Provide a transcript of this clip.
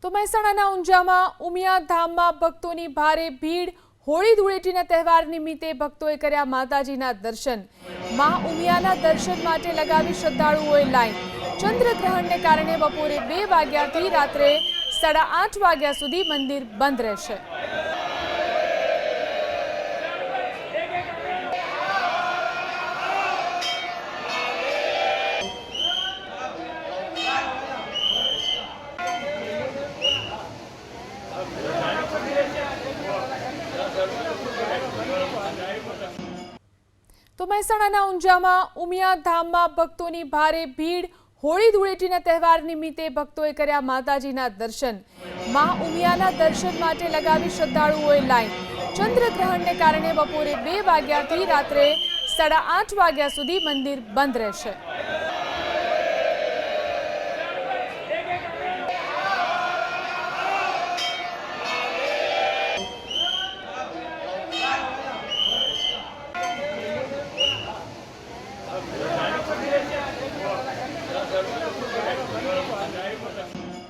તો મહેસાણાના ઊંઝામાં ઉમિયા ધામમાં ભક્તોની ભારે ભીડ। હોળી ધૂળેટીના તહેવાર નિમિત્તે ભક્તોએ કર્યા માતાજીના દર્શન। માં ઉમિયાના દર્શન માટે લગાવી શ્રદ્ધાળુઓએ લાઈન। ચંદ્રગ્રહણને કારણે બપોરે 2 વાગ્યાથી રાત્રે 8:30 વાગ્યા સુધી મંદિર બંધ રહેશે। તો મહેસાણાના ઊંઝામાં ઉમિયા ધામમાં ભક્તોની ભારે ભીડ। હોળી ધૂળેટીના તહેવાર નિમિત્તે ભક્તોએ કર્યા માતાજીના દર્શન। માં ઉમિયાના દર્શન માટે લગાવી શ્રદ્ધાળુઓએ લાઈન। ચંદ્રગ્રહણને કારણે બપોરે 2 વાગ્યાથી રાત્રે 8:30 વાગ્યા સુધી મંદિર બંધ રહેશે।